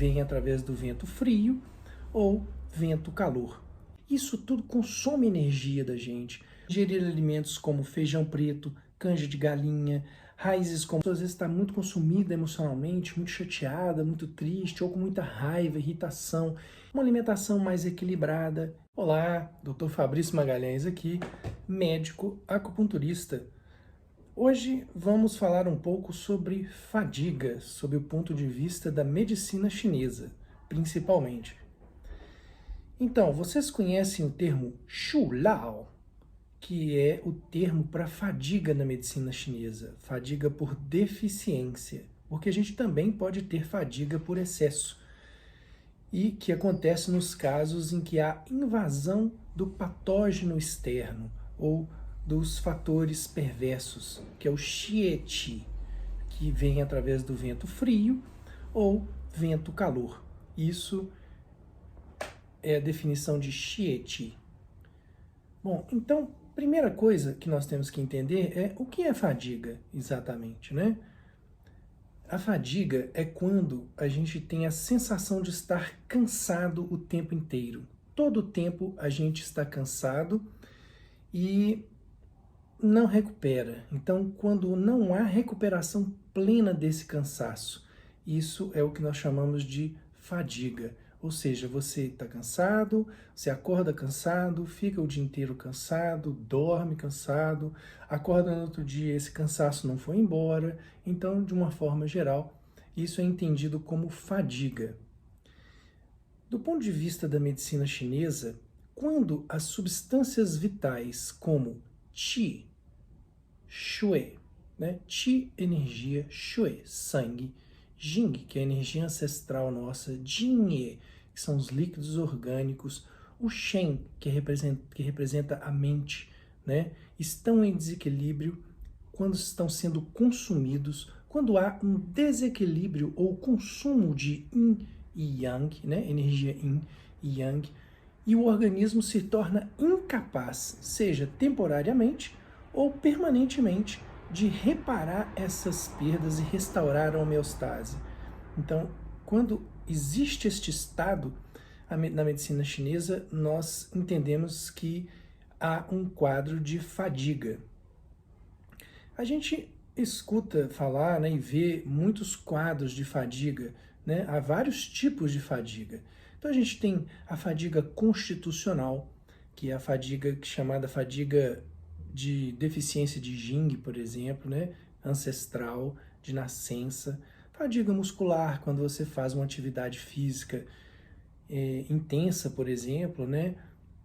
vem através do vento frio ou vento calor. Isso tudo consome energia da gente. Ingerir alimentos como feijão preto, canja de galinha, raízes como às vezes está muito consumida emocionalmente, muito chateada, muito triste ou com muita raiva, irritação. Uma alimentação mais equilibrada. Olá, Dr. Fabrício Magalhães aqui, médico acupunturista. Hoje vamos falar um pouco sobre fadiga, sob o ponto de vista da medicina chinesa, principalmente. Então, vocês conhecem o termo Shu Lao, que é o termo para fadiga na medicina chinesa, fadiga por deficiência, porque a gente também pode ter fadiga por excesso, e que acontece nos casos em que há invasão do patógeno externo, ou dos fatores perversos, que é o Xie-Qi, que vem através do vento frio ou vento calor. Isso é a definição de Xie-Qi. Bom, então, primeira coisa que nós temos que entender é o que é fadiga exatamente, né? A fadiga é quando a gente tem a sensação de estar cansado o tempo inteiro. Todo o tempo a gente está cansado e não recupera. Então, quando não há recuperação plena desse cansaço, isso é o que nós chamamos de fadiga. Ou seja, você está cansado, você acorda cansado, fica o dia inteiro cansado, dorme cansado, acorda no outro dia, esse cansaço não foi embora. Então, de uma forma geral, isso é entendido como fadiga. Do ponto de vista da medicina chinesa, quando as substâncias vitais como Qi, Shui, né? Qi, energia, Shui, sangue, Jing, que é a energia ancestral nossa, Jingye, que são os líquidos orgânicos, o Shen, que representa a mente, né? Estão em desequilíbrio quando estão sendo consumidos, quando há um desequilíbrio ou consumo de Yin e Yang, né? Energia Yin e Yang, e o organismo se torna incapaz, seja temporariamente ou permanentemente, de reparar essas perdas e restaurar a homeostase. Então, quando existe este estado na medicina chinesa, nós entendemos que há um quadro de fadiga. A gente escuta falar, né, e vê muitos quadros de fadiga, né? Há vários tipos de fadiga. Então a gente tem a fadiga constitucional, que é a fadiga chamada fadiga de deficiência de Jing, por exemplo, né? Ancestral, de nascença. Fadiga muscular, quando você faz uma atividade física intensa, por exemplo, né?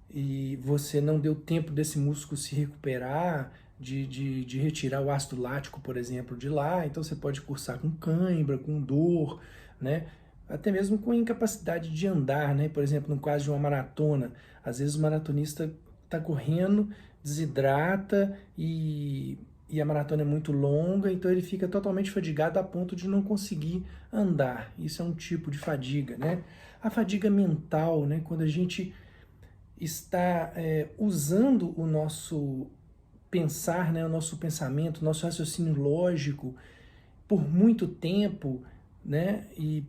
E você não deu tempo desse músculo se recuperar, de retirar o ácido lático, por exemplo, de lá. Então você pode cursar com cãibra, com dor, né? Até mesmo com incapacidade de andar, né? Por exemplo, no caso de uma maratona, às vezes o maratonista está correndo, desidrata e a maratona é muito longa, então ele fica totalmente fadigado a ponto de não conseguir andar. Isso é um tipo de fadiga, né? A fadiga mental, né? Quando a gente está usando o nosso pensar, né? O nosso pensamento, o nosso raciocínio lógico por muito tempo, né? E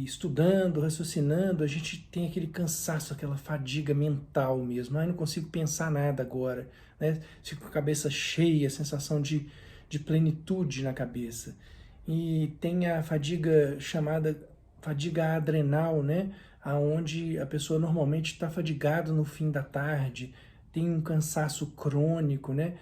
estudando, raciocinando, a gente tem aquele cansaço, aquela fadiga mental mesmo. Não consigo pensar nada agora, né? Fico com a cabeça cheia, sensação de plenitude na cabeça. E tem a fadiga chamada fadiga adrenal, né? Aonde a pessoa normalmente está fadigada no fim da tarde, tem um cansaço crônico, né?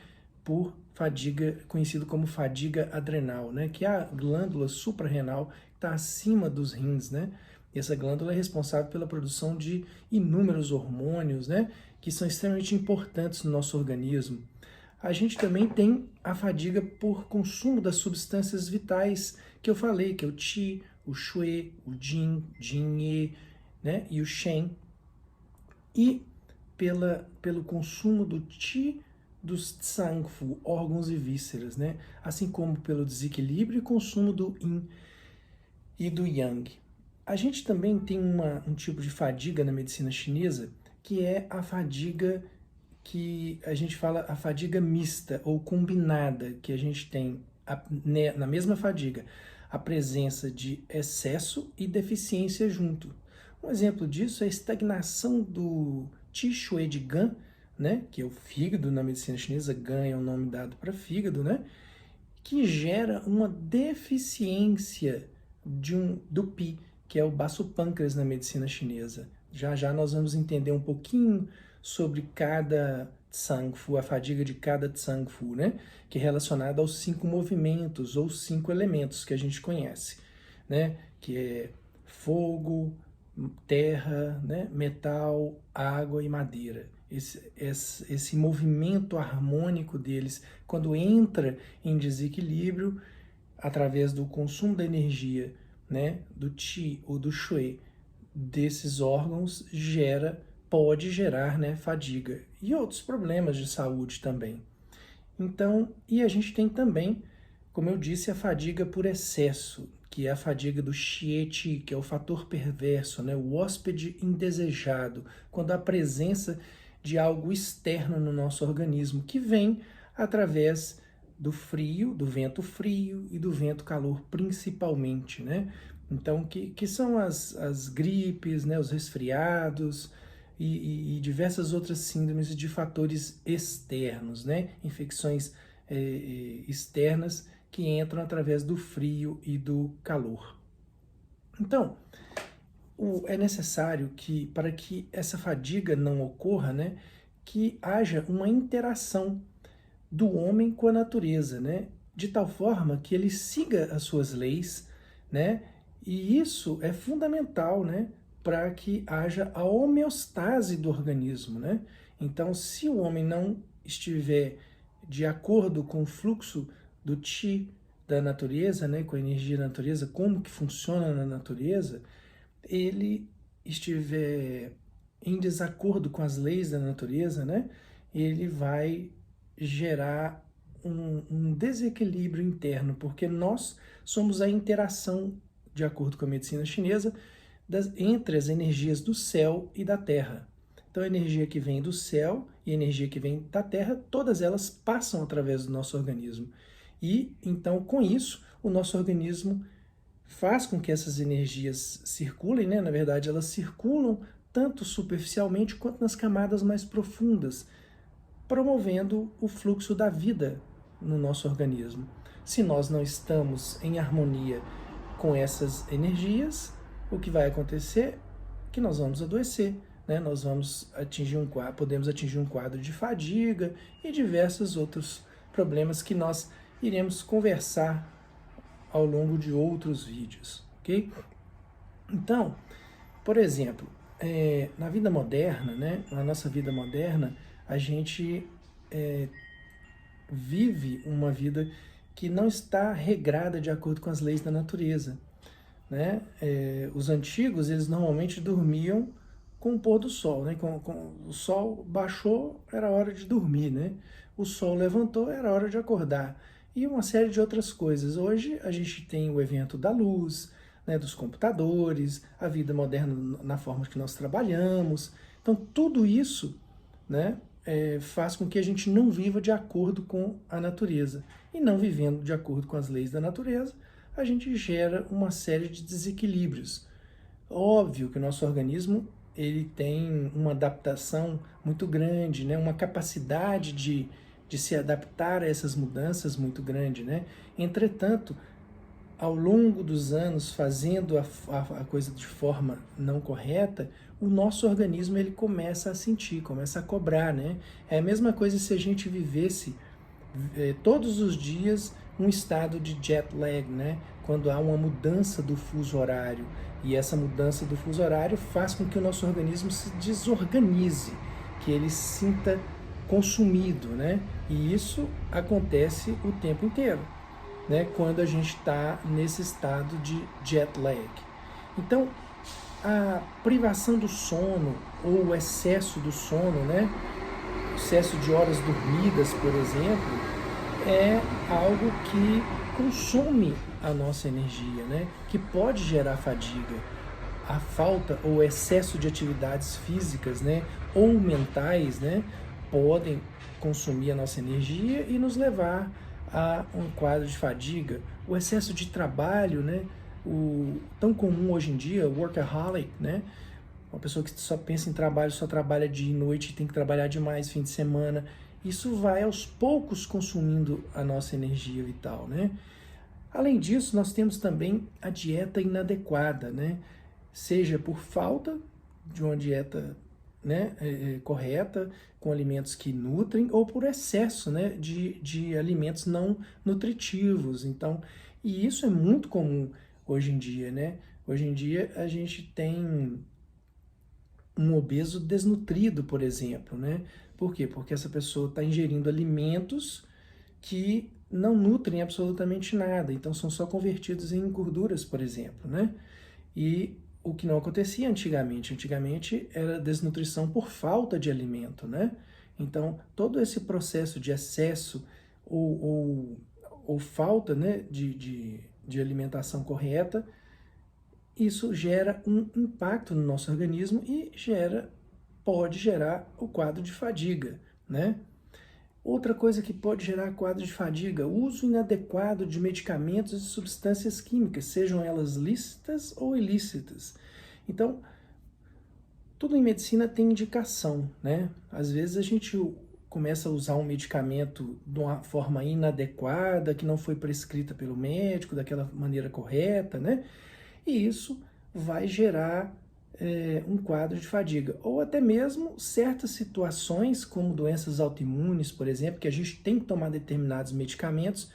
Por fadiga, conhecido como fadiga adrenal, né? Que é a glândula suprarrenal que está acima dos rins, né? E essa glândula é responsável pela produção de inúmeros hormônios, né? Que são extremamente importantes no nosso organismo. A gente também tem a fadiga por consumo das substâncias vitais que eu falei, que é o Qi, o Shui, o Jing, Jingye, né? E o Shen. E pelo consumo do Qi, dos Tsangfu, órgãos e vísceras, né? Assim como pelo desequilíbrio e consumo do Yin e do Yang. A gente também tem um tipo de fadiga na medicina chinesa, que é a fadiga que a gente fala a fadiga mista ou combinada, que a gente tem na mesma fadiga a presença de excesso e deficiência junto. Um exemplo disso é a estagnação do Qi Shui de Gan, né, que é o fígado na medicina chinesa. Gan é o nome dado para fígado, né, que gera uma deficiência do Pi, que é o baço pâncreas na medicina chinesa. Já já nós vamos entender um pouquinho sobre cada Zhang-Fu, a fadiga de cada Zhang-Fu, né? Que é relacionada aos 5 movimentos ou 5 elementos que a gente conhece, né? Que é fogo, terra, né? Metal, água e madeira. Esse movimento harmônico deles, quando entra em desequilíbrio, através do consumo da energia, né? Do Qi ou do Shui, desses órgãos, pode gerar, né, fadiga e outros problemas de saúde também. Então, e a gente tem também, como eu disse, a fadiga por excesso, que é a fadiga do Xie-Qi, que é o fator perverso, né, o hóspede indesejado, quando há presença de algo externo no nosso organismo, que vem através do frio, do vento frio e do vento calor, principalmente, né? Então, que são as gripes, né, os resfriados e diversas outras síndromes de fatores externos, né? Infecções externas que entram através do frio e do calor. Então, é necessário que, para que essa fadiga não ocorra, né, que haja uma interação do homem com a natureza, né, de tal forma que ele siga as suas leis, né, e isso é fundamental, né, para que haja a homeostase do organismo, né. Então, se o homem não estiver de acordo com o fluxo do Qi da natureza, né, com a energia da natureza, como que funciona na natureza, ele estiver em desacordo com as leis da natureza, né, ele vai gerar um desequilíbrio interno, porque nós somos a interação, de acordo com a medicina chinesa, entre as energias do céu e da terra. Então, a energia que vem do céu e a energia que vem da terra, todas elas passam através do nosso organismo. E, então, com isso, o nosso organismo faz com que essas energias circulem, né? Na verdade, elas circulam tanto superficialmente quanto nas camadas mais profundas, promovendo o fluxo da vida no nosso organismo. Se nós não estamos em harmonia com essas energias, o que vai acontecer é que nós vamos adoecer, né? Nós vamos podemos atingir um quadro de fadiga e diversos outros problemas que nós iremos conversar ao longo de outros vídeos, ok? Então, por exemplo, na vida moderna, né, na nossa vida moderna, a gente vive uma vida que não está regrada de acordo com as leis da natureza, né? Os antigos, eles normalmente dormiam com o pôr do sol, né? O sol baixou, era hora de dormir, né? O sol levantou, era hora de acordar. E uma série de outras coisas. Hoje a gente tem o evento da luz, né, dos computadores, a vida moderna na forma que nós trabalhamos. Então tudo isso, né, faz com que a gente não viva de acordo com a natureza. E não vivendo de acordo com as leis da natureza, a gente gera uma série de desequilíbrios. Óbvio que o nosso organismo ele tem uma adaptação muito grande, né, uma capacidade de se adaptar a essas mudanças muito grande, né? Entretanto, ao longo dos anos, fazendo a coisa de forma não correta, o nosso organismo ele começa a sentir, começa a cobrar, né? É a mesma coisa se a gente vivesse todos os dias um estado de jet lag, né? Quando há uma mudança do fuso horário. E essa mudança do fuso horário faz com que o nosso organismo se desorganize, que ele sinta consumido, né? E isso acontece o tempo inteiro, né? Quando a gente está nesse estado de jet lag. Então, a privação do sono ou o excesso do sono, né? O excesso de horas dormidas, por exemplo, é algo que consome a nossa energia, né? Que pode gerar fadiga. A falta ou excesso de atividades físicas, né? Ou mentais, né? Podem consumir a nossa energia e nos levar a um quadro de fadiga. O excesso de trabalho, né? O tão comum hoje em dia, o workaholic, né? Uma pessoa que só pensa em trabalho, só trabalha dia e noite, tem que trabalhar demais fim de semana. Isso vai aos poucos consumindo a nossa energia vital, né? Além disso, nós temos também a dieta inadequada, né? Seja por falta de uma dieta, né, correta, com alimentos que nutrem, ou por excesso, né, de alimentos não nutritivos. Então, e isso é muito comum hoje em dia, né? Hoje em dia a gente tem um obeso desnutrido, por exemplo, né? Por quê? Porque essa pessoa está ingerindo alimentos que não nutrem absolutamente nada, então são só convertidos em gorduras, por exemplo, né? E o que não acontecia antigamente. Antigamente era desnutrição por falta de alimento, né? Então, todo esse processo de excesso ou falta, né, de alimentação correta, isso gera um impacto no nosso organismo e pode gerar o quadro de fadiga, né? Outra coisa que pode gerar quadro de fadiga, uso inadequado de medicamentos e substâncias químicas, sejam elas lícitas ou ilícitas. Então, tudo em medicina tem indicação, né? Às vezes a gente começa a usar um medicamento de uma forma inadequada, que não foi prescrita pelo médico daquela maneira correta, né? E isso vai gerar um quadro de fadiga. Ou até mesmo certas situações, como doenças autoimunes, por exemplo, que a gente tem que tomar determinados medicamentos,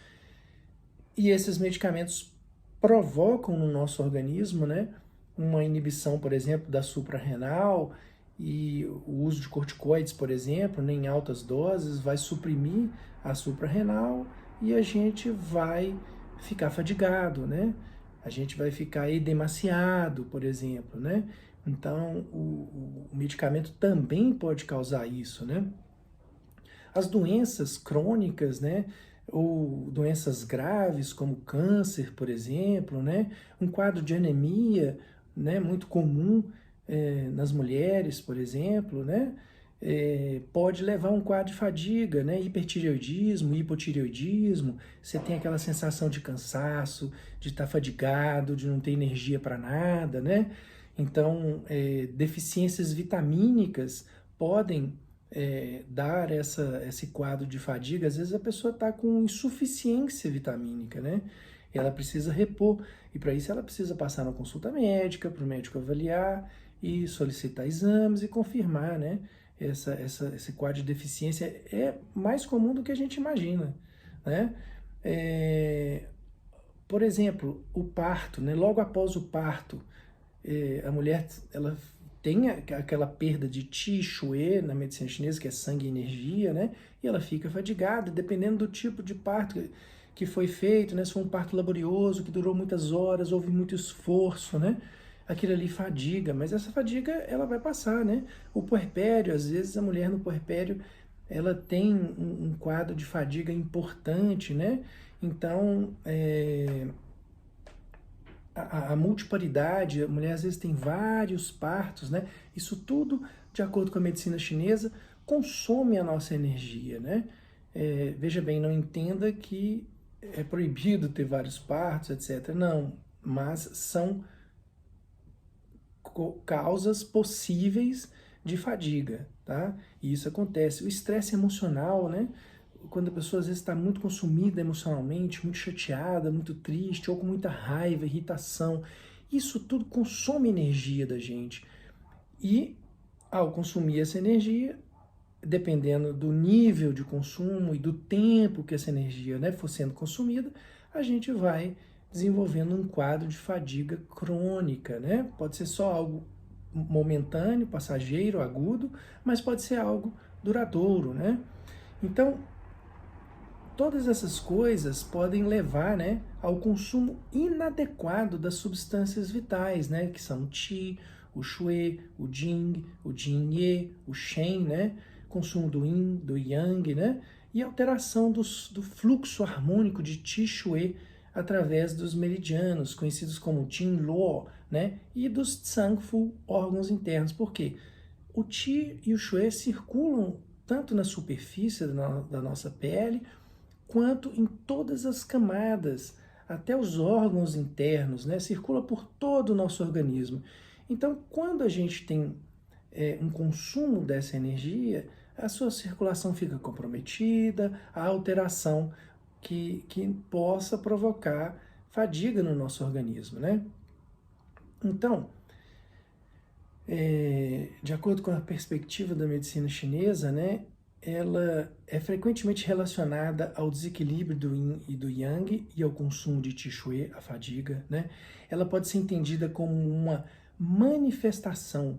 e esses medicamentos provocam no nosso organismo, né, uma inibição, por exemplo, da suprarrenal, e o uso de corticoides, por exemplo, né, em altas doses, vai suprimir a suprarrenal e a gente vai ficar fadigado, né? A gente vai ficar edemaciado, por exemplo, né? Então, o medicamento também pode causar isso, né? As doenças crônicas, né? Ou doenças graves, como câncer, por exemplo, né? Um quadro de anemia, né? Muito comum nas mulheres, por exemplo, né? Pode levar a um quadro de fadiga, né? Hipertireoidismo, hipotireoidismo, você tem aquela sensação de cansaço, de estar fadigado, de não ter energia para nada, né? Então, deficiências vitamínicas podem dar esse quadro de fadiga. Às vezes a pessoa está com insuficiência vitamínica, né? Ela precisa repor, e para isso ela precisa passar na consulta médica, para o médico avaliar e solicitar exames e confirmar, né? Esse quadro de deficiência é mais comum do que a gente imagina, né? Por exemplo, o parto, né? Logo após o parto, a mulher ela tem aquela perda de Qi Shui na medicina chinesa, que é sangue e energia, né? E ela fica fadigada, dependendo do tipo de parto que foi feito, né? Se foi um parto laborioso, que durou muitas horas, houve muito esforço, né? Aquilo ali fadiga, mas essa fadiga ela vai passar, né? O puerpério, às vezes a mulher no puerpério, ela tem um quadro de fadiga importante, né? Então, a multiparidade, a mulher às vezes tem vários partos, né? Isso tudo, de acordo com a medicina chinesa, consome a nossa energia, né? Veja bem, não entenda que é proibido ter vários partos, etc. Não, mas são causas possíveis de fadiga, tá? E isso acontece. O estresse emocional, né? Quando a pessoa às vezes está muito consumida emocionalmente, muito chateada, muito triste, ou com muita raiva, irritação, isso tudo consome energia da gente. E ao consumir essa energia, dependendo do nível de consumo e do tempo que essa energia, né, for sendo consumida, a gente vai desenvolvendo um quadro de fadiga crônica, né? Pode ser só algo momentâneo, passageiro, agudo, mas pode ser algo duradouro, né? Então, todas essas coisas podem levar, né, ao consumo inadequado das substâncias vitais, né, que são o Qi, o Shui, o Jing, o Jingye, o Shen, né, consumo do Yin, do Yang, né, e alteração do fluxo harmônico de Qi Shui através dos meridianos, conhecidos como Jing Luo, né, e dos Zhangfu, órgãos internos. Por quê? O Qi e o Shui circulam tanto na superfície da nossa pele, quanto em todas as camadas, até os órgãos internos, né? Circula por todo o nosso organismo. Então, quando a gente tem um consumo dessa energia, a sua circulação fica comprometida, a alteração que possa provocar fadiga no nosso organismo, né? Então, de acordo com a perspectiva da medicina chinesa, né, ela é frequentemente relacionada ao desequilíbrio do yin e do yang e ao consumo de qi shui, a fadiga, né? Ela pode ser entendida como uma manifestação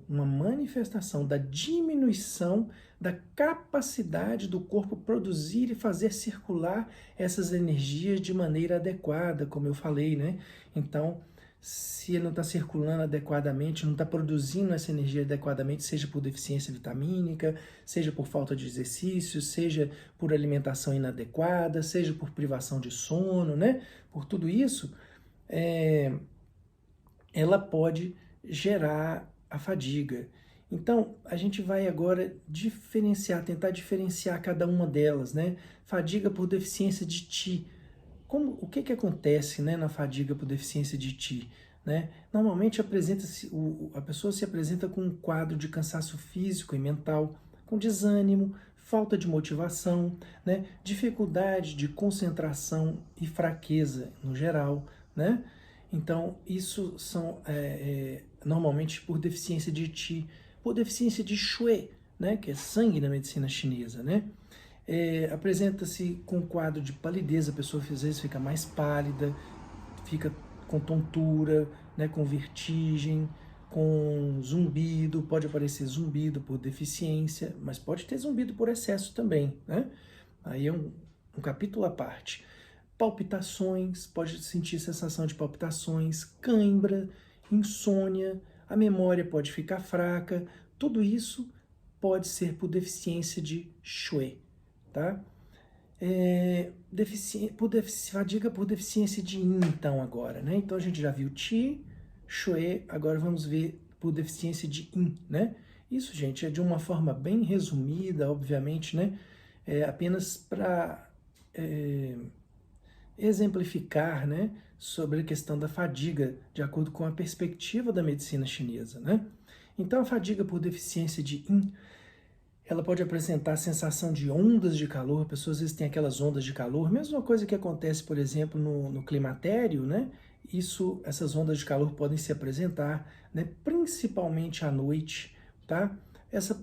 da diminuição da capacidade do corpo produzir e fazer circular essas energias de maneira adequada, como eu falei, né? Então, se ele não está circulando adequadamente, não está produzindo essa energia adequadamente, seja por deficiência vitamínica, seja por falta de exercício, seja por alimentação inadequada, seja por privação de sono, né? Por tudo isso, ela pode gerar a fadiga. Então, a gente vai agora tentar diferenciar cada uma delas, né? Fadiga por deficiência de Qi. O que acontece, né, na fadiga por deficiência de Qi? Né? Normalmente a pessoa se apresenta com um quadro de cansaço físico e mental, com desânimo, falta de motivação, né? Dificuldade de concentração e fraqueza no geral, né? Então, isso são normalmente por deficiência de Qi, por deficiência de Shui, né? Que é sangue na medicina chinesa, né? Apresenta-se com um quadro de palidez, a pessoa às vezes fica mais pálida, fica com tontura, né, com vertigem, com zumbido, pode aparecer zumbido por deficiência, mas pode ter zumbido por excesso também, né? Aí é um capítulo à parte. Palpitações, pode sentir sensação de palpitações, cãibra, insônia, a memória pode ficar fraca, tudo isso pode ser por deficiência de Shui, tá? Fadiga por deficiência de Yin, então, agora, né? Então, a gente já viu Qi, Shui, agora vamos ver por deficiência de Yin, né? Isso, gente, é de uma forma bem resumida, obviamente, né? Apenas para exemplificar, né, sobre a questão da fadiga, de acordo com a perspectiva da medicina chinesa, né? Então, a fadiga por deficiência de Yin, ela pode apresentar a sensação de ondas de calor, pessoas às vezes têm aquelas ondas de calor, mesma coisa que acontece, por exemplo, no climatério, né? Essas ondas de calor podem se apresentar, né, principalmente à noite, tá?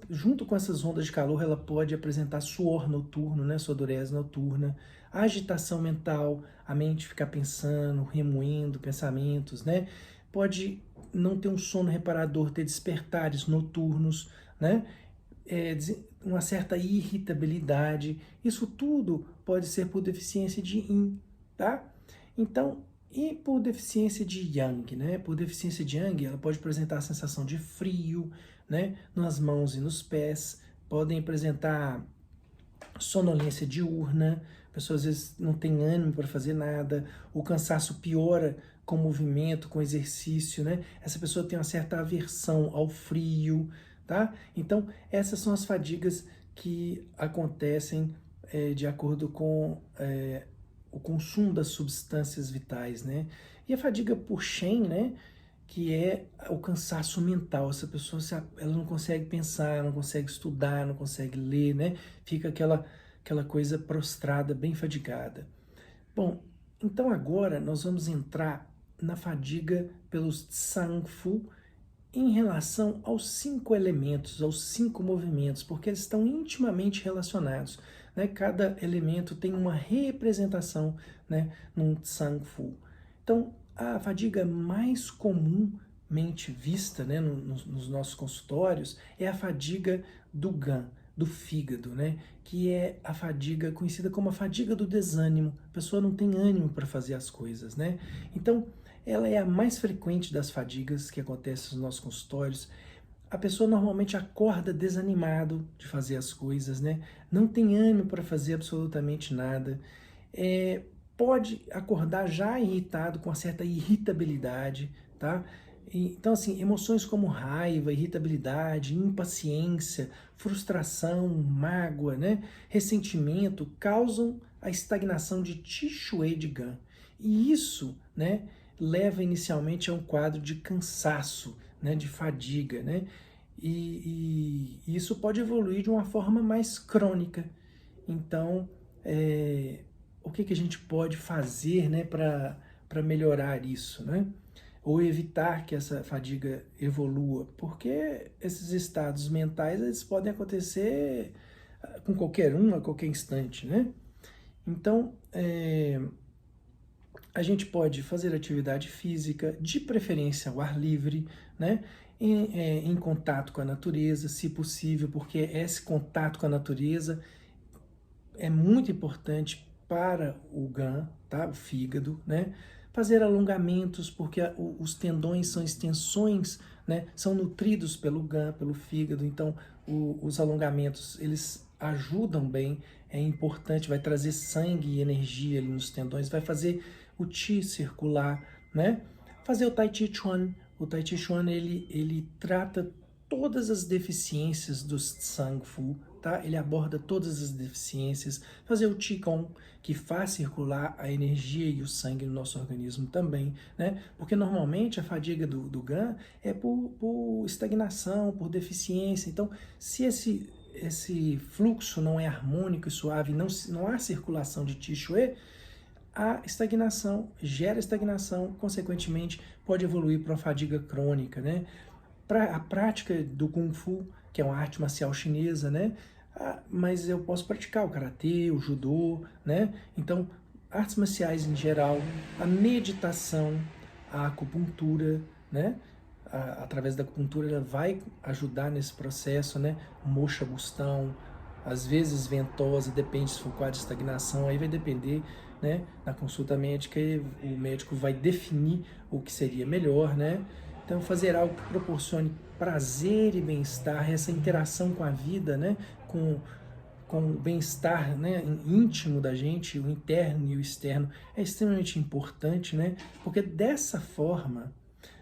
Junto com essas ondas de calor, ela pode apresentar suor noturno, né, sudorese noturna, agitação mental, a mente ficar pensando, remoendo pensamentos, né? Pode não ter um sono reparador, ter despertares noturnos, né? Uma certa irritabilidade, isso tudo pode ser por deficiência de Yin, tá? Então, e por deficiência de Yang, né? Por deficiência de Yang, ela pode apresentar a sensação de frio, né? Nas mãos e nos pés, podem apresentar sonolência diurna, a pessoa às vezes não tem ânimo para fazer nada, o cansaço piora com movimento, com exercício, né? Essa pessoa tem uma certa aversão ao frio, tá? Então, essas são as fadigas que acontecem de acordo com o consumo das substâncias vitais, né? E a fadiga por Shen, né? Que é o cansaço mental. Essa pessoa ela não consegue pensar, não consegue estudar, não consegue ler, né? Fica aquela coisa prostrada, bem fadigada. Bom, então agora nós vamos entrar na fadiga pelos Tsangfu, em relação aos 5 elementos, aos 5 movimentos, porque eles estão intimamente relacionados, né? Cada elemento tem uma representação, né, num Tsangfu. Então, a fadiga mais comumente vista, né, nos nossos consultórios é a fadiga do Gan, do fígado, né, que é a fadiga conhecida como a fadiga do desânimo. A pessoa não tem ânimo para fazer as coisas, né? Então, ela é a mais frequente das fadigas que acontecem nos nossos consultórios. A pessoa normalmente acorda desanimado de fazer as coisas, né? Não tem ânimo para fazer absolutamente nada. Pode acordar já irritado, com uma certa irritabilidade, tá? Então, assim, emoções como raiva, irritabilidade, impaciência, frustração, mágoa, né? Ressentimento causam a estagnação de Qi Shui de Gan. E isso, né, leva inicialmente a um quadro de cansaço, né, de fadiga, né? E isso pode evoluir de uma forma mais crônica. Então, o que a gente pode fazer, né, para melhorar isso, né? Ou evitar que essa fadiga evolua? Porque esses estados mentais eles podem acontecer com qualquer um, a qualquer instante, né? Então, a gente pode fazer atividade física, de preferência ao ar livre, né? Em contato com a natureza, se possível, porque esse contato com a natureza é muito importante para o GAN, tá? O fígado, né? Fazer alongamentos, porque os tendões são extensões, né? São nutridos pelo GAN, pelo fígado, então os alongamentos, eles ajudam bem, é importante, vai trazer sangue e energia ali nos tendões, vai fazer o Qi circular, né? Fazer o Tai Chi Chuan. O Tai Chi Chuan, ele trata todas as deficiências do Tsang Fu, tá? Ele aborda todas as deficiências. Fazer o Qigong, que faz circular a energia e o sangue no nosso organismo também, né? Porque normalmente a fadiga do GAN é por estagnação, por deficiência. Então, se esse fluxo não é harmônico e suave, não há circulação de Qi Shui, a estagnação gera estagnação, consequentemente pode evoluir para uma fadiga crônica, né? A prática do Kung Fu, que é uma arte marcial chinesa, né? Mas eu posso praticar o karatê, o judô, né? Então, artes marciais em geral, a meditação, a acupuntura, né? Através da acupuntura ela vai ajudar nesse processo, né? Moxa Bustão, às vezes ventosa, depende se for quadro de estagnação, aí vai depender, né? Na consulta médica, o médico vai definir o que seria melhor, né? Então, fazer algo que proporcione prazer e bem-estar, essa interação com a vida, né? Com o bem-estar, né, íntimo da gente, o interno e o externo, é extremamente importante, né? Porque dessa forma,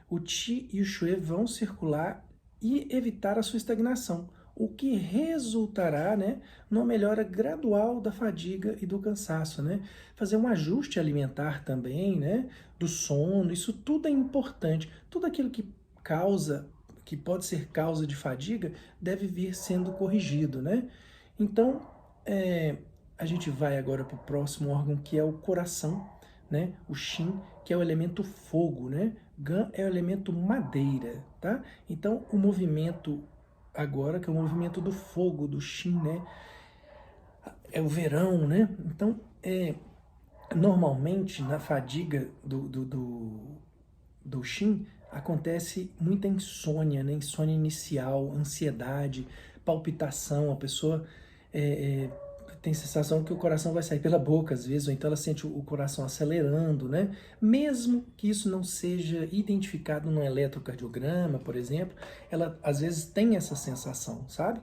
o Qi e o Shui vão circular e evitar a sua estagnação, o que resultará, né, numa melhora gradual da fadiga e do cansaço, né? Fazer um ajuste alimentar também, né, do sono, isso tudo é importante. Tudo aquilo que pode ser causa de fadiga, deve vir sendo corrigido, né? Então, a gente vai agora para o próximo órgão, que é o coração, né? O Shin, que é o elemento fogo, né? Gan é o elemento madeira, tá? Então, o movimento agora, que é o movimento do fogo, do Shin, né? É o verão, né? Então, normalmente, na fadiga do Shin, acontece muita insônia, né? Insônia inicial, ansiedade, palpitação, a pessoa tem sensação que o coração vai sair pela boca às vezes, ou então ela sente o coração acelerando, né? Mesmo que isso não seja identificado no eletrocardiograma, por exemplo, ela às vezes tem essa sensação, sabe?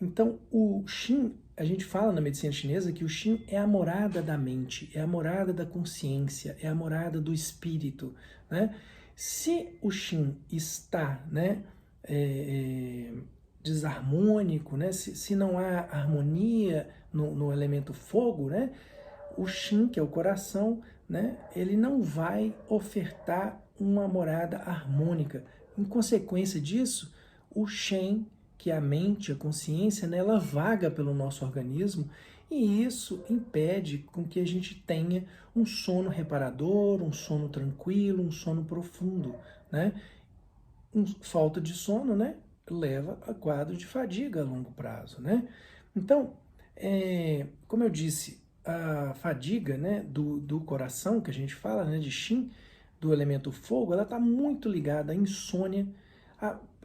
Então, o Shin, a gente fala na medicina chinesa que o Shin é a morada da mente, é a morada da consciência, é a morada do espírito, né? Se o Shin está, né, desarmônico, né? Se não há harmonia no elemento fogo, né? O Shin, que é o coração, né? Ele não vai ofertar uma morada harmônica. Em consequência disso, o Shen, que é a mente, a consciência, né, ela vaga pelo nosso organismo e isso impede com que a gente tenha um sono reparador, um sono tranquilo, um sono profundo, né? Falta de sono, né, leva a quadro de fadiga a longo prazo, né? Então, como eu disse, a fadiga, né, do coração, que a gente fala, né, de Shin, do elemento fogo, ela está muito ligada à insônia,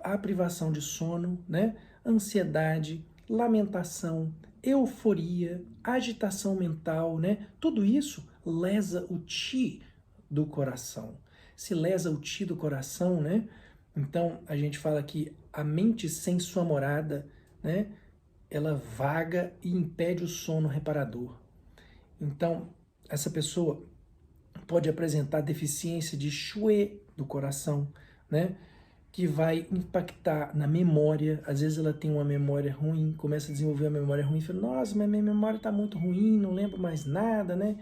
à privação de sono, né, ansiedade, lamentação, euforia, agitação mental, né? Tudo isso lesa o Qi do coração. Se lesa o Qi do coração, né? Então, a gente fala que a mente sem sua morada, né, ela vaga e impede o sono reparador. Então, essa pessoa pode apresentar deficiência de Shui do coração, né? que vai impactar na memória. Às vezes ela tem uma memória ruim, começa a desenvolver uma memória ruim, fala, nossa, mas minha memória está muito ruim, não lembro mais nada, né?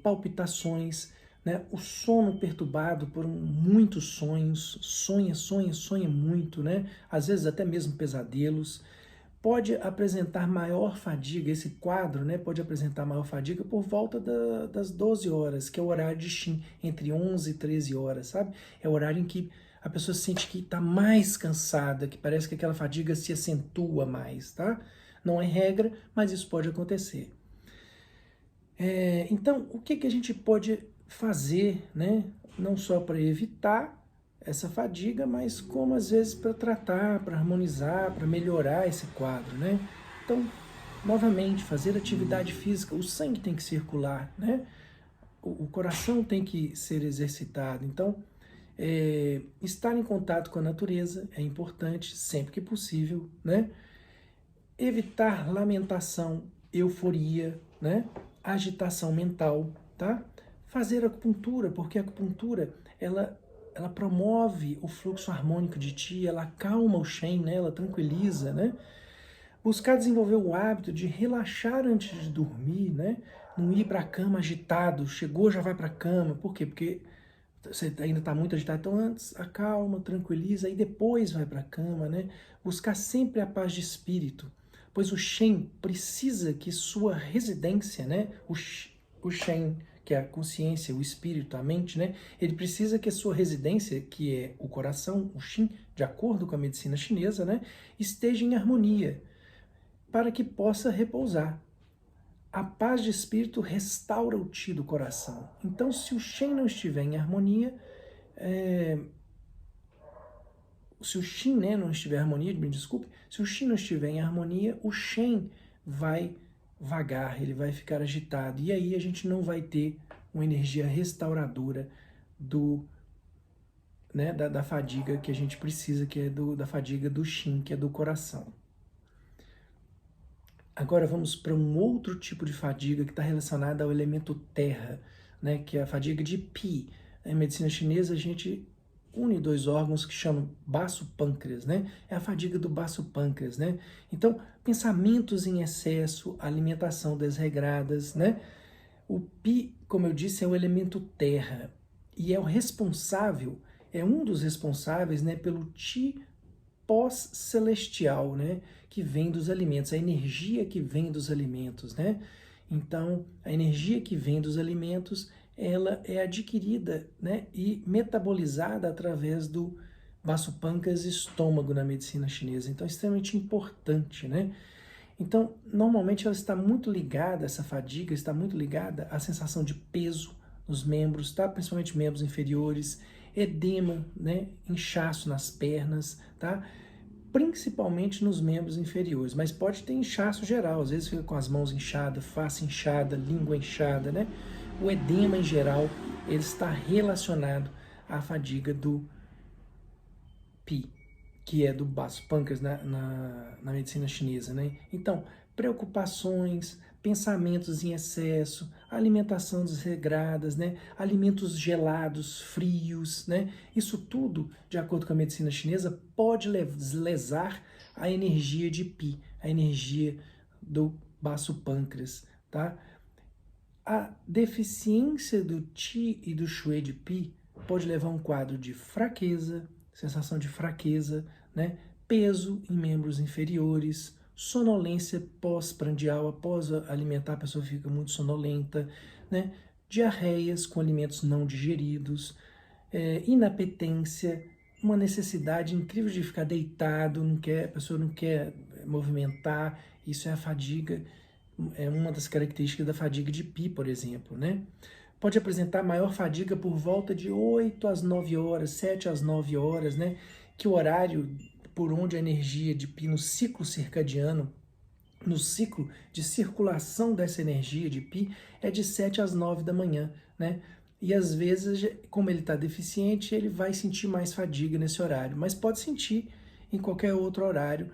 Palpitações, né? O sono perturbado por muitos sonhos, sonha muito, né? Às vezes até mesmo pesadelos. Pode apresentar maior fadiga, esse quadro, né, pode apresentar maior fadiga por volta das 12 horas, que é o horário de Shin, entre 11 e 13 horas, sabe? É o horário em que a pessoa sente que está mais cansada, que parece que aquela fadiga se acentua mais, tá? Não é regra, mas isso pode acontecer. Então, o que a gente pode fazer, né? Não só para evitar essa fadiga, mas como às vezes para tratar, para harmonizar, para melhorar esse quadro, né? Então, novamente, fazer atividade física, o sangue tem que circular, né? O coração tem que ser exercitado. Então, estar em contato com a natureza é importante sempre que possível, né? Evitar lamentação, euforia, né? Agitação mental, tá? Fazer acupuntura, porque a acupuntura, ela promove o fluxo harmônico de ti, ela acalma o Shen, né? Ela tranquiliza, né? Buscar desenvolver o hábito de relaxar antes de dormir, né? Não ir para a cama agitado, chegou, já vai para a cama. Por quê? Porque você ainda está muito agitado, então antes acalma, tranquiliza e depois vai para a cama, né? Buscar sempre a paz de espírito, pois o Shen precisa que sua residência, né? O Shen, que é a consciência, o espírito, a mente, né? Ele precisa que a sua residência, que é o coração, o Shin, de acordo com a medicina chinesa, né? Esteja em harmonia, para que possa repousar. A paz de espírito restaura o ti do coração. Então, se o Shen não estiver em harmonia, se o Shin, né, não estiver em harmonia, me desculpe, se o Shin não estiver em harmonia, o Shen vai vagar, ele vai ficar agitado. E aí a gente não vai ter uma energia restauradora da fadiga que a gente precisa, que é da fadiga do Shin, que é do coração. Agora vamos para um outro tipo de fadiga que está relacionada ao elemento terra, né, que é a fadiga de Pi. Em medicina chinesa a gente une dois órgãos que chamam baço-pâncreas, né? É a fadiga do baço-pâncreas, né? Então, pensamentos em excesso, alimentação desregradas, né? O Pi, como eu disse, é o elemento terra e é o responsável, é um dos responsáveis, né, pelo Ti pós-celestial, né, que vem dos alimentos, a energia que vem dos alimentos, né? Então, a energia que vem dos alimentos, ela é adquirida, né, e metabolizada através do baço-pâncreas e estômago na medicina chinesa. Então, é extremamente importante, né? Então, normalmente ela está muito ligada, essa fadiga está muito ligada à sensação de peso nos membros, tá? Principalmente membros inferiores, edema, né? Inchaço nas pernas, tá? Principalmente nos membros inferiores, mas pode ter inchaço geral, às vezes fica com as mãos inchadas, face inchada, língua inchada, né? O edema em geral, ele está relacionado à fadiga do Pi, que é do baço-pâncreas na medicina chinesa, né? Então, preocupações, pensamentos em excesso, alimentação desregradas, né? Alimentos gelados, frios, né? Isso tudo, de acordo com a medicina chinesa, pode lesar a energia de Pi, a energia do baço-pâncreas, tá? A deficiência do Qi e do Shui de Pi pode levar a um quadro de fraqueza, sensação de fraqueza, né? Peso em membros inferiores, sonolência pós-prandial, após alimentar a pessoa fica muito sonolenta, né? Diarreias com alimentos não digeridos, inapetência, uma necessidade incrível de ficar deitado, a pessoa não quer movimentar, isso é a fadiga, é uma das características da fadiga de Pi, por exemplo, né? Pode apresentar maior fadiga por volta de 8 às 9 horas, 7 às 9 horas, né? Que o horário por onde a energia de Pi no ciclo circadiano, no ciclo de circulação dessa energia de Pi, é de 7 às 9 da manhã, né? E às vezes, como ele está deficiente, ele vai sentir mais fadiga nesse horário, mas pode sentir em qualquer outro horário,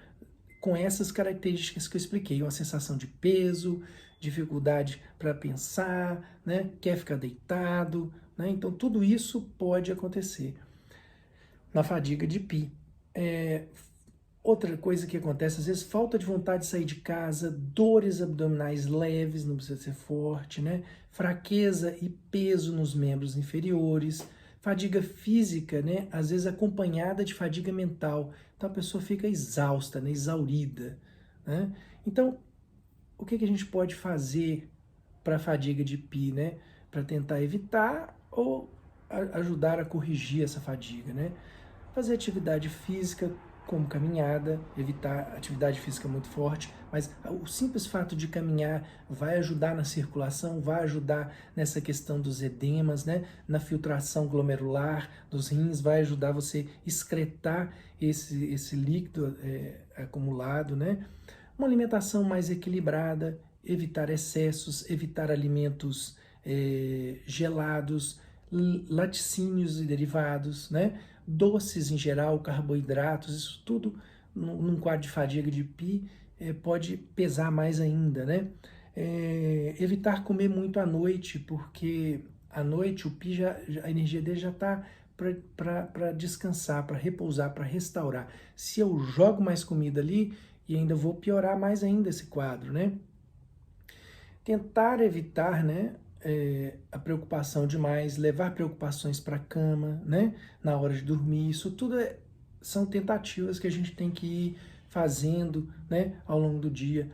com essas características que eu expliquei, uma sensação de peso, dificuldade para pensar, né? Quer ficar deitado, né? Então tudo isso pode acontecer. na fadiga de pi. Outra coisa que acontece, às vezes, falta de vontade de sair de casa, dores abdominais leves, não precisa ser forte, né? Fraqueza e peso nos membros inferiores, fadiga física, né? Às vezes acompanhada de fadiga mental. Então a pessoa fica exausta, né? Exaurida, né? Então, o que a gente pode fazer para a fadiga de pi, né? Para tentar evitar ou ajudar a corrigir essa fadiga, né? Fazer atividade física, como caminhada, evitar atividade física muito forte, mas o simples fato de caminhar vai ajudar na circulação, vai ajudar nessa questão dos edemas, né? Na filtração glomerular dos rins, vai ajudar você excretar esse líquido acumulado, né? Uma alimentação mais equilibrada, evitar excessos, evitar alimentos gelados, laticínios e derivados, né? Doces em geral, carboidratos, isso tudo num quadro de fadiga de pi pode pesar mais ainda, né? Evitar comer muito à noite, porque à noite o pi a energia dele já está para descansar, para repousar, para restaurar. Se eu jogo mais comida ali, e ainda vou piorar mais ainda esse quadro, né? Tentar evitar, né, a preocupação demais, levar preocupações para a cama, né, na hora de dormir, isso tudo são tentativas que a gente tem que ir fazendo, né, ao longo do dia.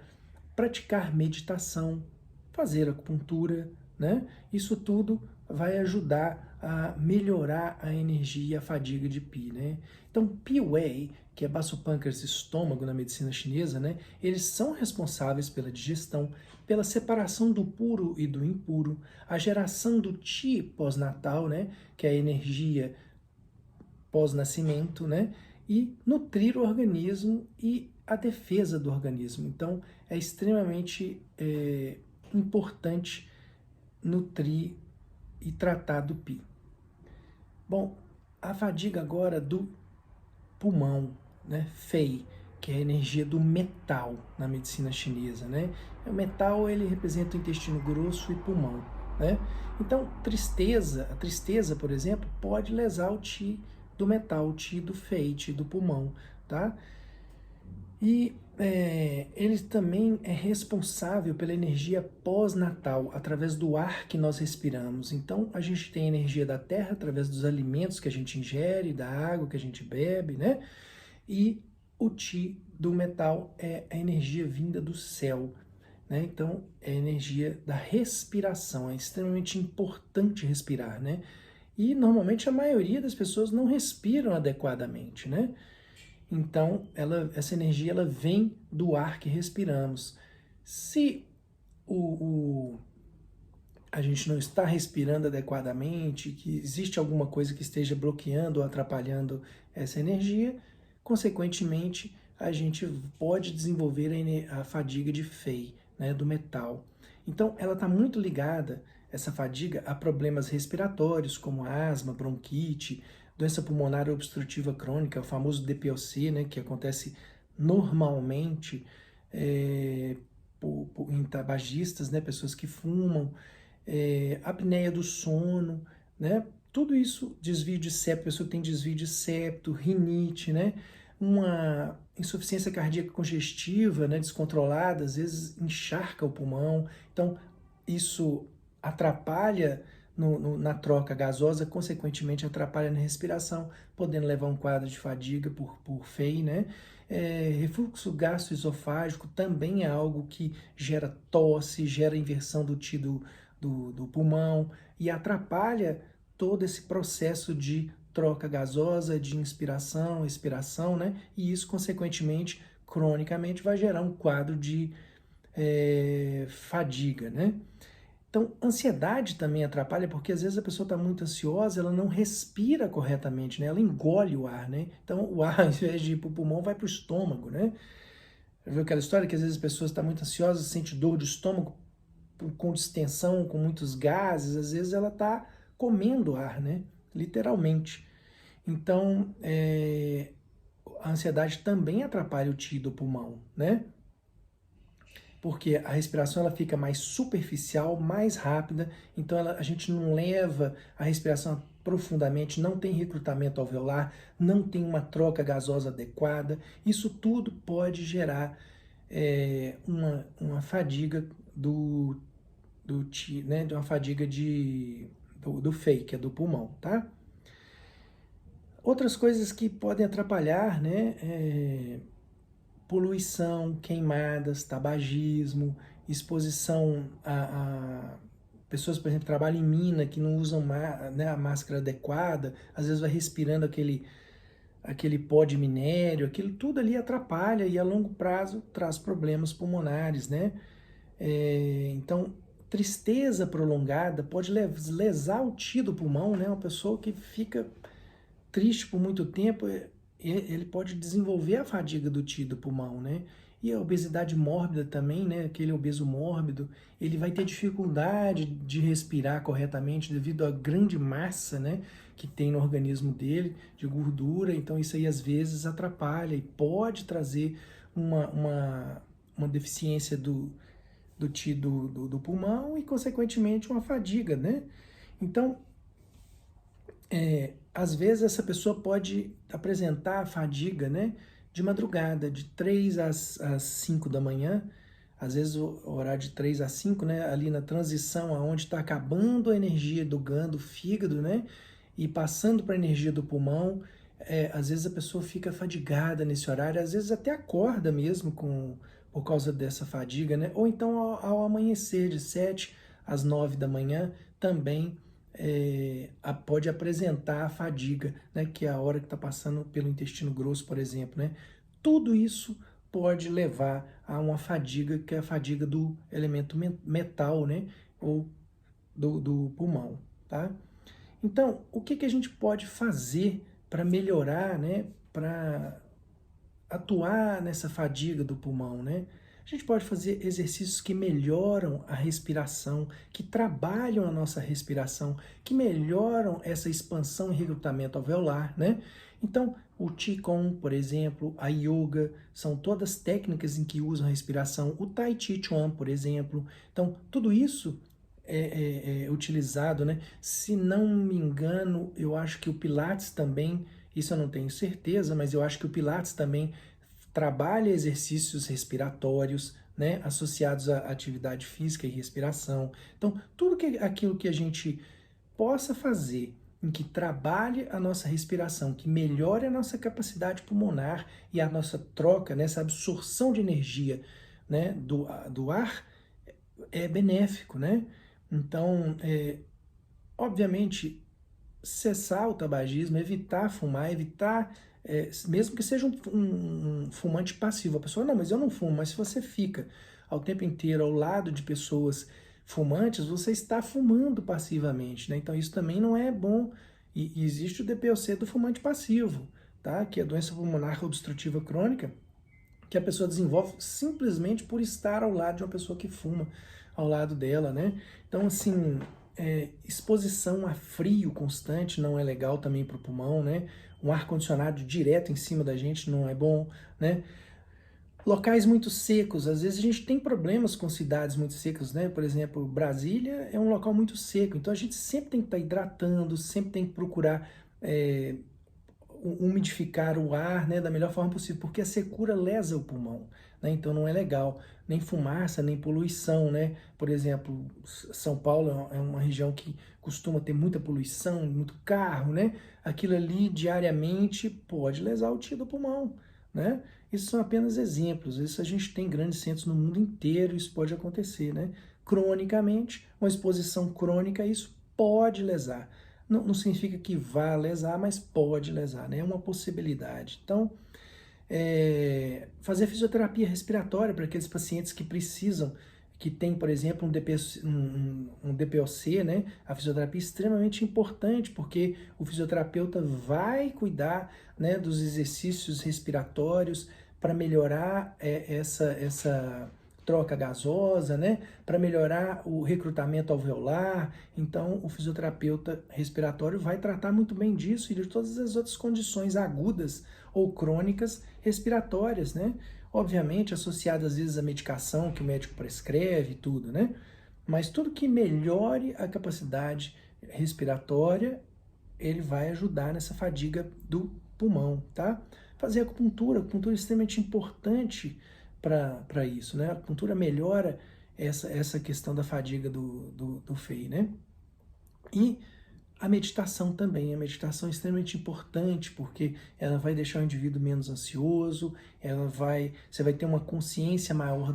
Praticar meditação, fazer acupuntura, né, isso tudo vai ajudar a melhorar a energia e a fadiga de pi, né. Então, Pi Wei, que é baço pâncreas e estômago na medicina chinesa, né, eles são responsáveis pela digestão, pela separação do puro e do impuro, a geração do Qi pós-natal, né, que é a energia pós-nascimento, né, e nutrir o organismo e a defesa do organismo. Então, é extremamente importante nutrir e tratar do Pi. Bom, a fadiga agora do pulmão, né, Fei, que é a energia do metal na medicina chinesa, né? O metal, ele representa o intestino grosso e pulmão, né? Então, a tristeza, por exemplo, pode lesar o Qi do metal, o Qi do Fei, Qi do pulmão, tá? E ele também é responsável pela energia pós-natal, através do ar que nós respiramos. Então, a gente tem a energia da terra através dos alimentos que a gente ingere, da água que a gente bebe, né? E o Qi do metal é a energia vinda do céu, né? Então, é a energia da respiração. É extremamente importante respirar, né? E, normalmente, a maioria das pessoas não respiram adequadamente, né? Então, essa energia ela vem do ar que respiramos. Se a gente não está respirando adequadamente, que existe alguma coisa que esteja bloqueando ou atrapalhando essa energia, consequentemente, a gente pode desenvolver a fadiga de Fei, né, do metal. Então, ela está muito ligada, essa fadiga, a problemas respiratórios, como asma, bronquite, doença pulmonar obstrutiva crônica, o famoso DPOC, né, que acontece normalmente em tabagistas, né, pessoas que fumam, apneia do sono, né, tudo isso, desvio de septo, a pessoa tem desvio de septo, rinite, né, uma insuficiência cardíaca congestiva, né, descontrolada, às vezes encharca o pulmão, então isso atrapalha na troca gasosa, consequentemente atrapalha na respiração, podendo levar a um quadro de fadiga por Fei, né? Refluxo gastroesofágico também é algo que gera tosse, gera inversão do Qi do pulmão e atrapalha todo esse processo de troca gasosa, de inspiração, expiração, né? E isso, consequentemente, cronicamente, vai gerar um quadro de fadiga, né? Então, ansiedade também atrapalha, porque às vezes a pessoa está muito ansiosa, ela não respira corretamente, né? Ela engole o ar, né? Então, o ar, ao invés de ir para o pulmão, vai para o estômago, né? Viu aquela história que às vezes a pessoa está muito ansiosa, sente dor de estômago com distensão, com muitos gases, às vezes ela está comendo ar, né? Literalmente. Então, a ansiedade também atrapalha o Qi do pulmão, né? Porque a respiração ela fica mais superficial, mais rápida, então a gente não leva a respiração profundamente, não tem recrutamento alveolar, não tem uma troca gasosa adequada, isso tudo pode gerar uma fadiga né, de uma fadiga do fake, do pulmão, tá? Outras coisas que podem atrapalhar, né, poluição, queimadas, tabagismo, exposição a pessoas, por exemplo, que trabalham em mina, que não usam né, a máscara adequada, às vezes vai respirando aquele pó de minério, aquilo tudo ali atrapalha e a longo prazo traz problemas pulmonares, né? Então, tristeza prolongada pode lesar o tio do pulmão, né? Uma pessoa que fica triste por muito tempo, ele pode desenvolver a fadiga do tio do pulmão, né? E a obesidade mórbida também, né? Aquele obeso mórbido, ele vai ter dificuldade de respirar corretamente devido à grande massa, né, que tem no organismo dele, de gordura. Então isso aí às vezes atrapalha e pode trazer uma deficiência do tio do pulmão e, consequentemente, uma fadiga, né? Então, às vezes essa pessoa pode apresentar fadiga, né, de madrugada, de 3 às 5 da manhã, às vezes o horário de 3 às 5, né, ali na transição aonde está acabando a energia do fígado, né, e passando para a energia do pulmão. Às vezes a pessoa fica fadigada nesse horário, às vezes até acorda mesmo por causa dessa fadiga, né, ou então ao amanhecer de 7 às 9 da manhã também pode apresentar a fadiga, né, que é a hora que está passando pelo intestino grosso, por exemplo, né? Tudo isso pode levar a uma fadiga, que é a fadiga do elemento metal, né, ou do pulmão, tá? Então, o que a gente pode fazer para melhorar, né, para atuar nessa fadiga do pulmão, né? A gente pode fazer exercícios que melhoram a respiração, que trabalham a nossa respiração, que melhoram essa expansão e recrutamento alveolar, né? Então, o Qigong, por exemplo, a Yoga, são todas técnicas em que usam a respiração. O Tai Chi Chuan, por exemplo. Então, tudo isso é utilizado, né? Se não me engano, eu acho que o Pilates também, isso eu não tenho certeza, mas eu acho que o Pilates também trabalha exercícios respiratórios, né, associados à atividade física e respiração. Então, aquilo que a gente possa fazer em que trabalhe a nossa respiração, que melhore a nossa capacidade pulmonar e a nossa troca, nessa absorção de energia, né, do ar, é benéfico, né? Então, obviamente, cessar o tabagismo, evitar fumar, mesmo que seja um fumante passivo. A pessoa, não, mas eu não fumo, mas se você fica ao tempo inteiro ao lado de pessoas fumantes, você está fumando passivamente, né? Então isso também não é bom. E existe o DPOC do fumante passivo, tá? Que é a doença pulmonar obstrutiva crônica, que a pessoa desenvolve simplesmente por estar ao lado de uma pessoa que fuma ao lado dela, né? Então, assim, exposição a frio constante não é legal também para o pulmão, né? Um ar-condicionado direto em cima da gente não é bom, né? Locais muito secos, às vezes a gente tem problemas com cidades muito secas, né? Por exemplo, Brasília é um local muito seco, então a gente sempre tem que estar hidratando, sempre tem que procurar umidificar o ar, né, da melhor forma possível, porque a secura lesa o pulmão, né? Então não é legal, nem fumaça, nem poluição, né? Por exemplo, São Paulo é uma região que costuma ter muita poluição, muito carro, né? Aquilo ali diariamente pode lesar o tio do pulmão, né? Isso são apenas exemplos, isso a gente tem grandes centros no mundo inteiro, isso pode acontecer, né? Cronicamente, uma exposição crônica, isso pode lesar. Não significa que vá lesar, mas pode lesar, né? É uma possibilidade. Então, fazer fisioterapia respiratória para aqueles pacientes que precisam, que tem, por exemplo, um DPOC, né? A fisioterapia é extremamente importante, porque o fisioterapeuta vai cuidar, né, dos exercícios respiratórios para melhorar essa troca gasosa, né, para melhorar o recrutamento alveolar. Então, o fisioterapeuta respiratório vai tratar muito bem disso e de todas as outras condições agudas ou crônicas respiratórias, né? Obviamente, associadas às vezes à medicação que o médico prescreve e tudo, né? Mas tudo que melhore a capacidade respiratória ele vai ajudar nessa fadiga do pulmão, tá? Fazer acupuntura é extremamente importante para isso, né? A acupuntura melhora essa questão da fadiga do Fei, né? E a meditação também, a meditação é extremamente importante porque ela vai deixar o indivíduo menos ansioso, você vai ter uma consciência maior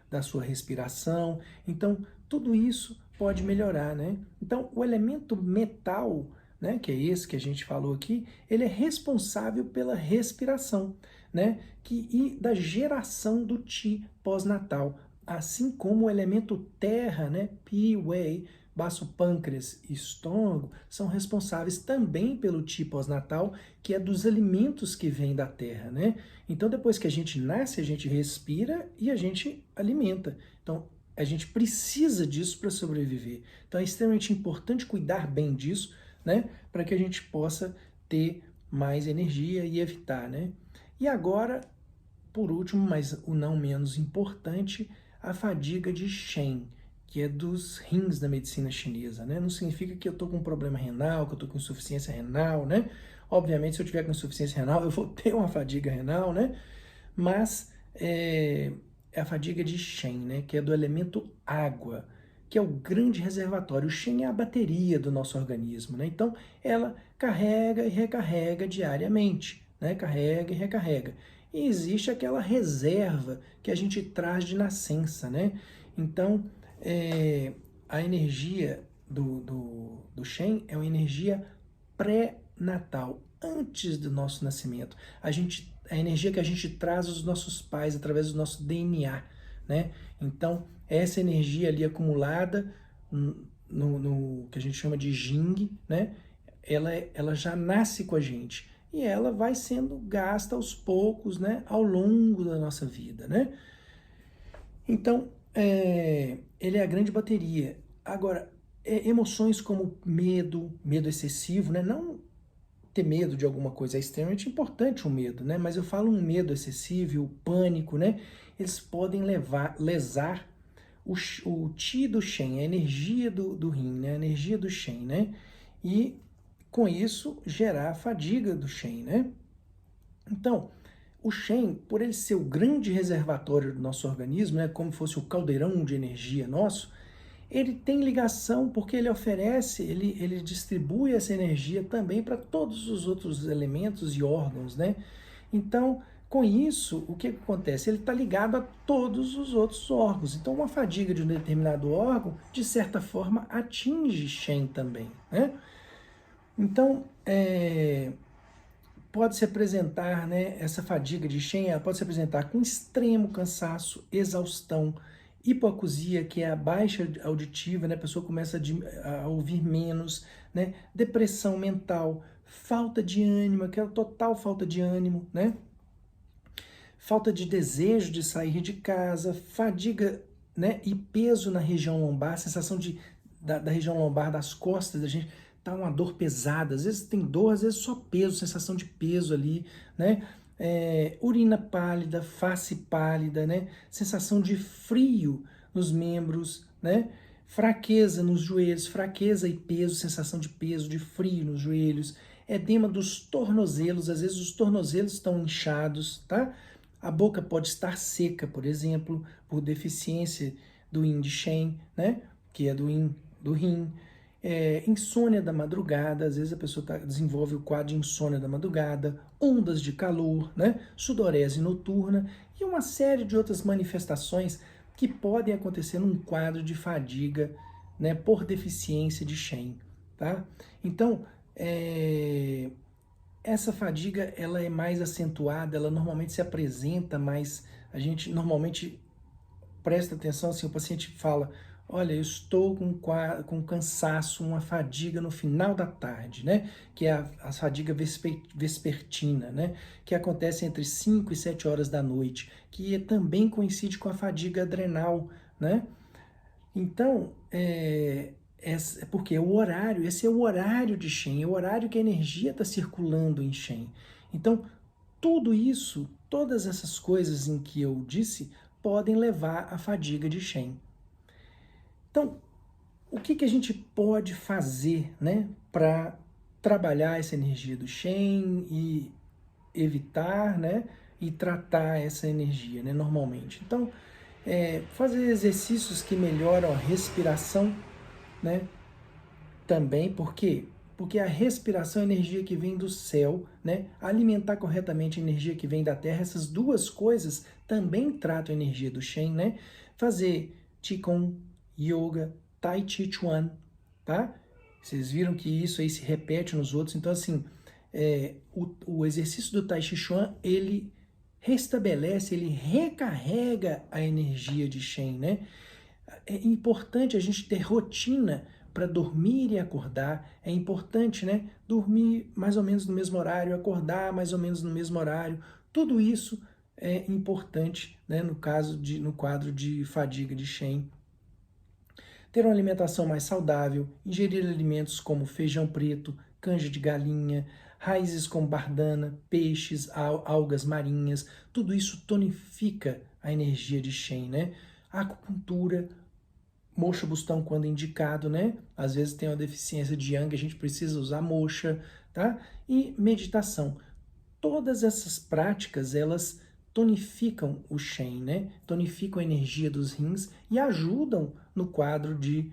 da sua respiração, então tudo isso pode melhorar, né? Então o elemento metal, né, que é esse que a gente falou aqui, ele é responsável pela respiração, né, e da geração do Qi pós-natal, assim como o elemento terra, né, Pi, Wei, baço pâncreas e estômago são responsáveis também pelo Qi pós-natal, que é dos alimentos que vêm da terra, né? Então, depois que a gente nasce, a gente respira e a gente alimenta. Então, a gente precisa disso para sobreviver. Então, é extremamente importante cuidar bem disso, né? Para que a gente possa ter mais energia e evitar, né? E agora, por último, mas o não menos importante, a fadiga de Shen, que é dos rins da medicina chinesa, né? Não significa que eu estou com um problema renal, que eu estou com insuficiência renal, né? Obviamente, se eu tiver com insuficiência renal, eu vou ter uma fadiga renal, né? Mas é a fadiga de Shen, né? Que é do elemento água, que é o grande reservatório. O Shen é a bateria do nosso organismo, né? Então, ela carrega e recarrega diariamente, né? Carrega e recarrega. E existe aquela reserva que a gente traz de nascença, né? Então, a energia do Shen é uma energia pré-natal, antes do nosso nascimento. A energia que a gente traz dos nossos pais através do nosso DNA, né? Então, essa energia ali acumulada no que a gente chama de Jing, né? Ela já nasce com a gente e ela vai sendo gasta aos poucos, né? Ao longo da nossa vida, né? Então, ele é a grande bateria. Agora, emoções como medo excessivo, né? Não ter medo de alguma coisa é extremamente importante o medo, né? Mas eu falo um medo excessivo, o pânico, né? Eles podem lesar o Qi do Shen, a energia do Yin, né? A energia do Shen, né? E com isso gerar a fadiga do Shen, né? Então, o Shen, por ele ser o grande reservatório do nosso organismo, né, como fosse o caldeirão de energia nosso, ele tem ligação porque ele oferece, ele distribui essa energia também para todos os outros elementos e órgãos, né? Então, com isso, o que acontece? Ele está ligado a todos os outros órgãos. Então, uma fadiga de um determinado órgão, de certa forma, atinge Shen também, né? Então, pode se apresentar, né, essa fadiga de Shen, ela pode se apresentar com extremo cansaço, exaustão, hipoacusia, que é a baixa auditiva, né, a pessoa começa a ouvir menos, né, depressão mental, falta de ânimo, aquela total falta de ânimo, né, falta de desejo de sair de casa, fadiga, né, e peso na região lombar, sensação da região lombar, das costas da gente, tá uma dor pesada, às vezes tem dor, às vezes só peso, sensação de peso ali, né? Urina pálida, face pálida, né? Sensação de frio nos membros, né? Fraqueza nos joelhos, fraqueza e peso, sensação de peso, de frio nos joelhos, edema dos tornozelos, às vezes os tornozelos estão inchados, tá? A boca pode estar seca, por exemplo, por deficiência do yin de Shen, né? Que é do yin do rim. Insônia da madrugada, às vezes a pessoa desenvolve o quadro de insônia da madrugada, ondas de calor, né? Sudorese noturna e uma série de outras manifestações que podem acontecer num quadro de fadiga, né, por deficiência de Shen, tá? Então, essa fadiga ela é mais acentuada, ela normalmente se apresenta mais, a gente normalmente presta atenção, assim, o paciente fala, olha, eu estou com cansaço, uma fadiga no final da tarde, né? Que é a fadiga vespertina, né? Que acontece entre 5 e 7 horas da noite, que também coincide com a fadiga adrenal, né? Então, porque o horário, esse é o horário de Shen, é o horário que a energia está circulando em Shen. Então, tudo isso, todas essas coisas em que eu disse, podem levar à fadiga de Shen. Então, o que a gente pode fazer, né, para trabalhar essa energia do Shen e evitar, né, e tratar essa energia, né, normalmente. Então, fazer exercícios que melhoram a respiração, né, também, por quê? Porque a respiração é energia que vem do céu, né? Alimentar corretamente a energia que vem da terra, essas duas coisas também tratam a energia do Shen, né? Fazer Qigong, Yoga, Tai Chi Chuan, tá? Vocês viram que isso aí se repete nos outros, então assim, o exercício do Tai Chi Chuan, ele restabelece, ele recarrega a energia de Shen, né? É importante a gente ter rotina para dormir e acordar. É importante, né? Dormir mais ou menos no mesmo horário, acordar mais ou menos no mesmo horário. Tudo isso é importante, né? No quadro de fadiga de Shen. Ter uma alimentação mais saudável, ingerir alimentos como feijão preto, canja de galinha, raízes como bardana, peixes, algas marinhas, tudo isso tonifica a energia de Shen, né? A acupuntura, moxa bustão quando indicado, né? Às vezes tem uma deficiência de yang, a gente precisa usar moxa, tá? E meditação. Todas essas práticas, elas tonificam o Shen, né? Tonificam a energia dos rins e ajudam no quadro de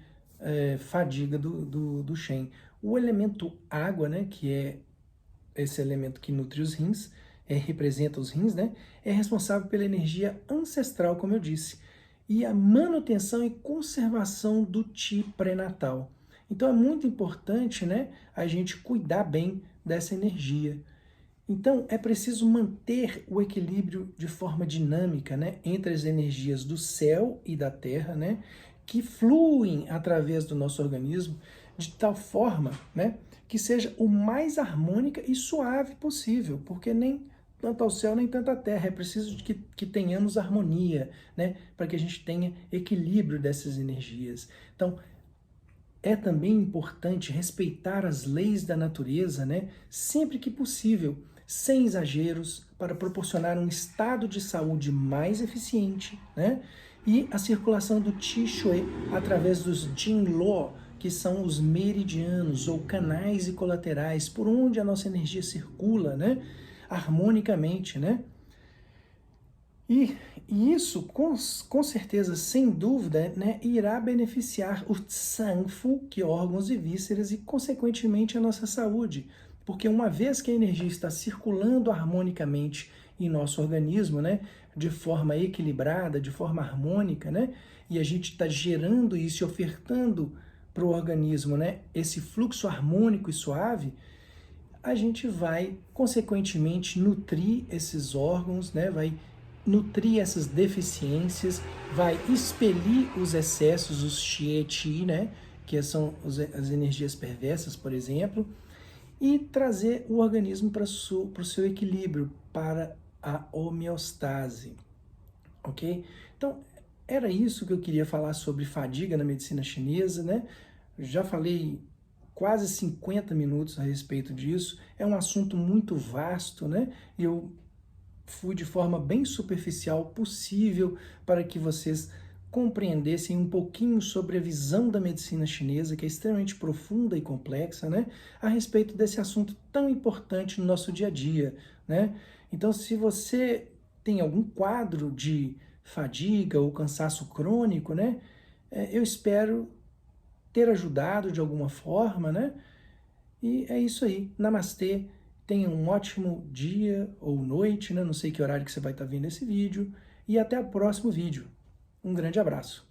fadiga do Shen. O elemento água, né? Que é esse elemento que nutre os rins, representa os rins, né? É responsável pela energia ancestral, como eu disse, e a manutenção e conservação do Qi pré-natal. Então é muito importante, né, a gente cuidar bem dessa energia. Então é preciso manter o equilíbrio de forma dinâmica, né, entre as energias do céu e da terra, né, que fluem através do nosso organismo de tal forma, né, que seja o mais harmônica e suave possível, porque nem tanto ao céu nem tanto à terra. É preciso que tenhamos harmonia, né, para que a gente tenha equilíbrio dessas energias. Então, é também importante respeitar as leis da natureza, né, sempre que possível, sem exageros, para proporcionar um estado de saúde mais eficiente, né, e a circulação do Qi Shui através dos Jinluo, que são os meridianos ou canais e colaterais por onde a nossa energia circula, né, harmonicamente, né? E isso, com certeza, sem dúvida, né, irá beneficiar o Zangfu, que é órgãos e vísceras, e, consequentemente, a nossa saúde. Porque uma vez que a energia está circulando harmonicamente em nosso organismo, né, de forma equilibrada, de forma harmônica, né, e a gente está gerando isso e ofertando para o organismo, né, esse fluxo harmônico e suave, a gente vai, consequentemente, nutrir esses órgãos, né, vai nutrir essas deficiências, vai expelir os excessos, os Qi, né, que são as energias perversas, por exemplo, e trazer o organismo para o seu equilíbrio, para a homeostase, ok? Então, era isso que eu queria falar sobre fadiga na medicina chinesa, né? Já falei quase 50 minutos a respeito disso, é um assunto muito vasto, né? Eu fui de forma bem superficial possível para que vocês compreendessem um pouquinho sobre a visão da medicina chinesa, que é extremamente profunda e complexa, né? A respeito desse assunto tão importante no nosso dia a dia, né? Então, se você tem algum quadro de fadiga ou cansaço crônico, né? Eu espero ter ajudado de alguma forma, né? E é isso aí. Namastê. Tenha um ótimo dia ou noite, né? Não sei que horário que você vai estar vendo esse vídeo. E até o próximo vídeo. Um grande abraço.